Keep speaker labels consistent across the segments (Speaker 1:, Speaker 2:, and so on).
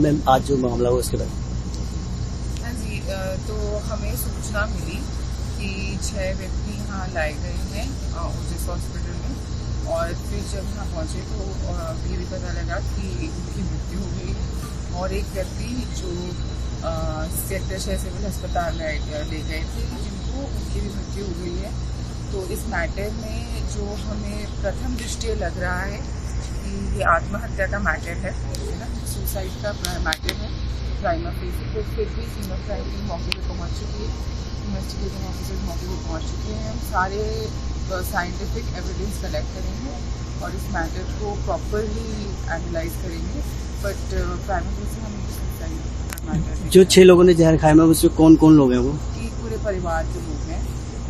Speaker 1: Ma'am आज जो मामला हुआ उसके बाद?
Speaker 2: हाँ जी, तो हमें सूचना मिली कि 6 व्यक्ति यहाँ लाए गए हैं ओजिस हॉस्पिटल में, और फिर जब यहाँ पहुँचे तो ये भी पता लगा कि उनकी मृत्यु हो गई है, और एक व्यक्ति जो सेक्टर 6 सिविल अस्पताल ले गए थे जिनको उनकी भी मृत्यु हो गई है। तो इस मैटर में जो हमें प्रथम दृष्टया लग रहा है कि ये आत्महत्या का मैटर है ना, सुसाइड का मैटर है प्राइमा फेसी। तो फिर भी फीमेल क्राइम टीम मौके पर पहुँच चुकी है, इन्वेस्टिगेटिंग ऑफिसर्स मौके पर पहुँच चुके हैं। हम सारे साइंटिफिक एविडेंस कलेक्ट करेंगे और इस मैटर को प्रॉपरली एनालाइज करेंगे, बट प्राइमा फेसी हम सुसाइड मैटर
Speaker 1: जो 6 लोगों ने जहर खाया मैम उसमें कौन कौन लोग हैं वो?
Speaker 2: कि पूरे परिवार के लोग हैं।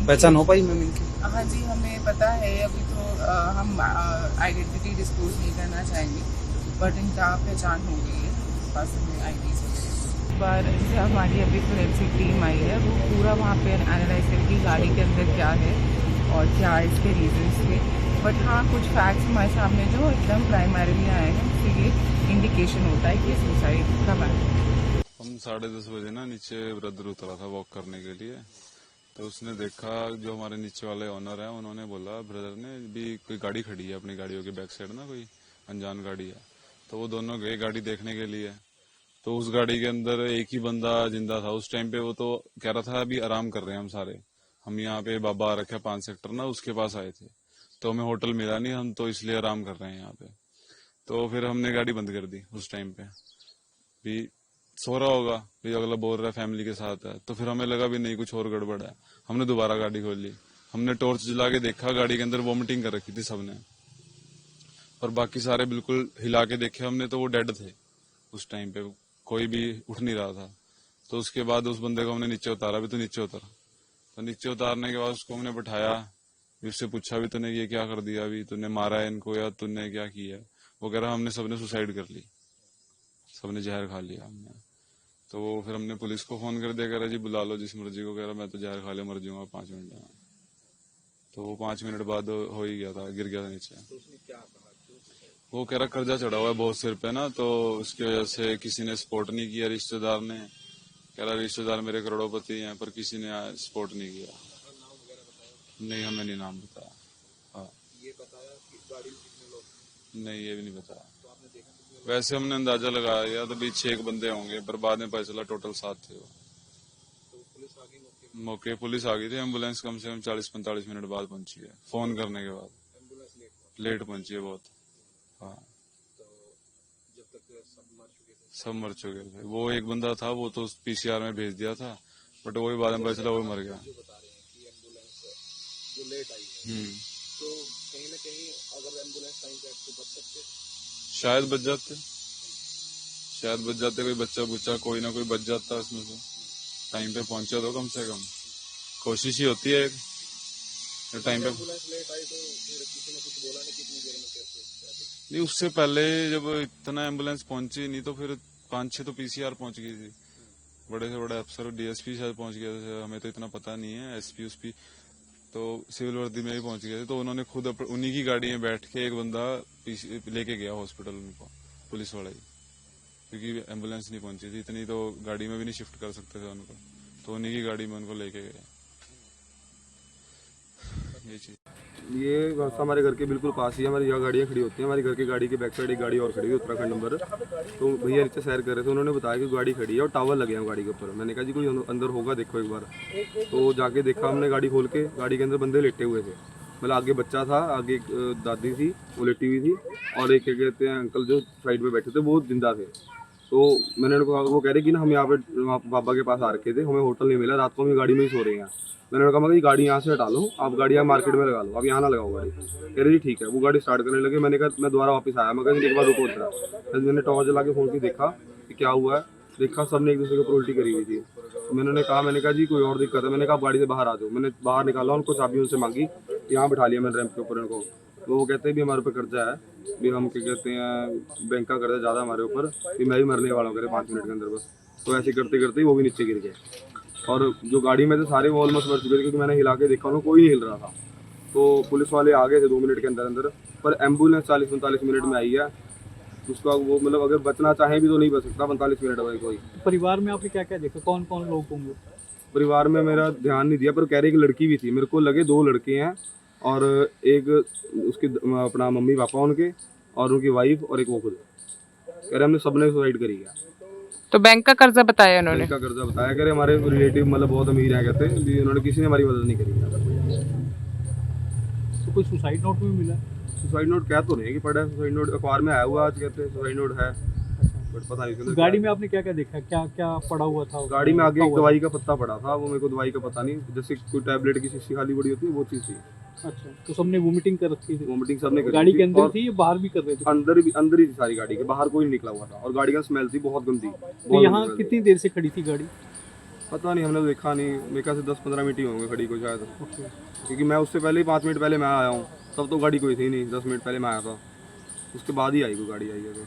Speaker 3: पहचान हो पाई मैम इनकी?
Speaker 2: हाँ जी, हमें पता है। अभी तो हम आइडेंटिटी डिस्क्लोज नहीं करना चाहेंगे, बट इनका पहचान हो गई है, पास में आईडीज वगैरह। पर जैसे हमारी अभी फोरेंसिक टीम आई है, वो पूरा वहाँ पे एनालाइज करेगी गाड़ी के अंदर क्या है और क्या इसके रीजंस थे। बट हाँ, कुछ फैक्ट्स हमारे सामने जो एकदम प्राइमरीली आए हैं, उससे ये इंडिकेशन होता है कि सुसाइड का मैटर।
Speaker 4: हम 10:30 बजे ना नीचे ब्रदर उतरा था वॉक करने के लिए, तो उसने देखा, जो हमारे नीचे वाले ओनर हैं उन्होंने बोला ब्रदर ने भी कोई गाड़ी खड़ी है अपनी गाड़ियों के बैक साइड ना, कोई अनजान गाड़ी है। तो वो दोनों गए गाड़ी देखने के लिए, तो उस गाड़ी के अंदर एक ही बंदा जिंदा था उस टाइम पे। वो तो कह रहा था अभी आराम कर रहे हैं हम सारे, हम यहाँ पे बाबा आ रखे 5 सेक्टर ना, उसके पास आए थे, तो हमें होटल मिला नहीं, हम तो इसलिए आराम कर रहे हैं यहाँ पे। तो फिर हमने गाड़ी बंद कर दी उस टाइम पे, भी सो रहा होगा, भी अगला बोल रहा है फैमिली के साथ है, तो फिर हमें लगा भी नहीं कुछ और गड़बड़ है। हमने दोबारा गाड़ी खोल ली, हमने टॉर्च जला के देखा, गाड़ी के अंदर वॉमिटिंग कर रखी थी सबने, और बाकी सारे बिल्कुल हिला के देखे हमने तो वो डेड थे उस टाइम पे, कोई भी उठ नहीं रहा था। तो उसके बाद उस बंदे को हमने नीचे उतारा, भी तो नीचे उतर, तो नीचे उतारने के बाद उसको हमने बैठाया, उससे पूछा भी तूने ये क्या कर दिया, अभी तूने मारा है इनको या तूने क्या किया? वो कह रहा हमने सबने सुसाइड कर ली, सबने जहर खा लिया हमने। तो फिर हमने पुलिस को फोन कर दिया, कह रहा जी बुला लो जिस मर्जी को, कह रहा मैं तो जहर खा ले मर जाऊंगा 5 मिनट में। तो वो 5 मिनट बाद हो ही गया था, गिर गया था नीचे।
Speaker 3: तो उसने क्या कहा?
Speaker 4: वो कह रहा कर्जा चढ़ा हुआ है बहुत सिर पे ना, तो उसकी वजह से किसी ने सपोर्ट नहीं किया, रिश्तेदार ने। कह रहा रिश्तेदार मेरे करोड़पति हैं पर किसी ने सपोर्ट नहीं किया।
Speaker 3: नाम वगैरह बताया?
Speaker 4: नहीं, हमें नहीं नाम बताया। हाँ,
Speaker 3: ये बताया कि गाड़ी में कितने लोग?
Speaker 4: नहीं ये भी नहीं बताया।
Speaker 3: तो आपने देखा कितने लोग?
Speaker 4: वैसे हमने अंदाजा लगाया तो बीच 6 बंदे होंगे, पर बाद में पता चला टोटल 7 थे वो।
Speaker 3: तो पुलिस आ गई मौके पे?
Speaker 4: मौके पुलिस आ गई थी, एम्बुलेंस कम से कम 40-45 मिनट बाद पहुंची है, फोन करने के बाद।
Speaker 3: एम्बुलेंस
Speaker 4: लेट पहुंची है बहुत। हाँ,
Speaker 3: तो जब तक सब मर चुके थे?
Speaker 4: सब मर चुके थे। वो एक बंदा था, वो तो पीसीआर में भेज दिया था, बट वही बाद में पता चला वो मर गया।
Speaker 3: जो बता रहे हैं कि एम्बुलेंस जो लेट आई है, तो कहीं ना कहीं अगर एम्बुलेंस टाइम पे आपको बच सकते?
Speaker 4: शायद बच जाते, कोई बच्चा बुच्चा कोई ना कोई बच जाता उसमें से, टाइम पे पहुंचे तो कम से कम कोशिश ही होती है टाइम पे।
Speaker 3: एम्बुलेंस लेट आई तो फिर किसी ने कुछ बोला नहीं कितनी देर में कैसे?
Speaker 4: नहीं, उससे पहले जब इतना एम्बुलेंस पहुंची नहीं तो फिर 5-6 तो पीसीआर पहुंच गई थी, बड़े से बड़े अफसर, डीएसपी शायद पहुंच गए थे, हमें तो इतना पता नहीं है, एसपी उसपी तो सिविल वर्दी में भी पहुंच गए थे। तो उन्होंने खुद उन्हीं की गाड़ी में बैठ के एक बंदा लेके गया हॉस्पिटल उनको, पुलिस वाला ही, क्योंकि एम्बुलेंस नहीं पहुंची थी इतनी, तो गाड़ी में भी नहीं शिफ्ट कर सकते थे उनको, तो उन्हीं की गाड़ी में उनको लेके गए। ये चीज
Speaker 5: ये बस हमारे घर के बिल्कुल पास ही है, हमारी यहाँ गाड़ियाँ खड़ी होती हैं, हमारी घर की गाड़ी के बैक साइड एक गाड़ी और खड़ी है उत्तराखंड नंबर। तो भैया नीचे सैर कर रहे थे, उन्होंने बताया कि गाड़ी खड़ी है और टावर लगे हैं गाड़ी के ऊपर। मैंने कहा जी कोई अंदर होगा देखो एक बार। तो जाके देखा हमने गाड़ी खोल के, गाड़ी के अंदर बंदे लेटे हुए थे, मतलब आगे बच्चा था, आगे एक दादी थी वो लेटी हुई थी, और एक क्या कहते हैं अंकल जो साइड में बैठे थे वो जिंदा थे। तो मैंने उनको, वो कह रहे कि ना हम यहाँ पे बाबा के पास आ रखे थे, हमें होटल नहीं मिला, रात को हम गाड़ी में ही सो रहे हैं। मैंने कहा मगर गाड़ी यहाँ से हटा लो, आप गाड़ी यहाँ मार्केट में लगा लो, आप यहाँ ना लगाओ गाड़ी। कह रहे जी ठीक है। वो गाड़ी स्टार्ट करने लगे, मैंने कहा मैं दोबारा वापस आया, मगर एक बार रुको उतरा। फिर मैंने टॉर्च जला के फोन की देखा कि क्या हुआ है, देखा सबने एक दूसरे के ऊपर उल्टी करी हुई थी। तो मैंने कहा जी कोई और दिक्कत है, मैंने कहा गाड़ी से बाहर आ जाओ। मैंने बाहर निकाला, उनको चाबी उनसे मांगी, यहाँ बिठा लिया मैंने रैंप के ऊपर इनको। तो वो कहते हैं भी हमारे ऊपर कर्जा है, भी हम क्या कहते हैं बैंक का कर्जा ज़्यादा हमारे ऊपर, कि मैं भी मरने वाला हूँ, करे 5 मिनट के अंदर बस। तो ऐसे करते करते वो भी नीचे गिर गए, और जो गाड़ी में थे सारे वो ऑलमोस्ट मर चुके थे, क्योंकि मैंने हिला के देखा उन्होंने कोई नहीं हिल रहा था। तो पुलिस वाले आ गए थे 2 मिनट के अंदर अंदर, पर एम्बुलेंस 40-45 मिनट में आई है। उसका वो मतलब अगर बचना चाहे भी तो नहीं बच सकता 45 मिनट में कोई।
Speaker 6: परिवार में आपने क्या क्या देखा, कौन कौन लोग होंगे?
Speaker 5: परिवार में मेरा ध्यान नहीं दिया, पर कह रहे एक लड़की भी थी, मेरे को लगे 2 लड़के हैं और एक उसके अपना मम्मी पापा उनके और उनकी वाइफ और एक वो खुद। कह रहे हमने सबने सुसाइड करी है।
Speaker 2: तो बैंक का कर्जा बताया उन्होंने?
Speaker 5: बैंक का कर्जा बताया, कह रहे हमारे रिलेटिव मतलब बहुत अमीर हैं, कहते हैं उन्होंने किसी ने हमारी मदद नहीं करी है।
Speaker 6: तो कोई सुसाइड नोट भी मिला?
Speaker 5: सुसाइड नोट कह तो नहीं है कि पड़ा है, सुसाइड नोट अखबार में आया हुआ आज, कहते हैं सुसाइड नोट है, बट पता नहीं।
Speaker 6: तो गाड़ी में आपने क्या क्या देखा, क्या क्या पड़ा हुआ था?
Speaker 5: गाड़ी में आगे एक दवाई का पत्ता पड़ा था, वो मेरे को दवाई का पता नहीं, जैसे कोई टैबलेट की शीशी खाली पड़ी होती है वो चीज़ थी।
Speaker 6: अच्छा, तो सबने वोमिटिंग कर रखी थी?
Speaker 5: वोमिटिंग सबने करी
Speaker 6: गाड़ी
Speaker 5: थी
Speaker 6: के अंदर
Speaker 5: और
Speaker 6: थी या बाहर भी कर रहे थे?
Speaker 5: अंदर ही थी सारी गाड़ी के, बाहर कोई नहीं निकला हुआ था और गाड़ी का स्मेल थी बहुत गंदी।
Speaker 6: तो यहाँ कितनी देर से खड़ी थी गाड़ी?
Speaker 5: पता नहीं, हमने तो देखा नहीं, मेरे ख्याल से 10-15 मिनट ही होंगे खड़ी को शायद,
Speaker 6: ओके।
Speaker 5: क्योंकि मैं उससे पहले ही 5 मिनट पहले मैं आया हूँ, तब तो गाड़ी कोई थी नहीं, 10 मिनट पहले मैं आया था, उसके बाद ही आई कोई गाड़ी आई है तो।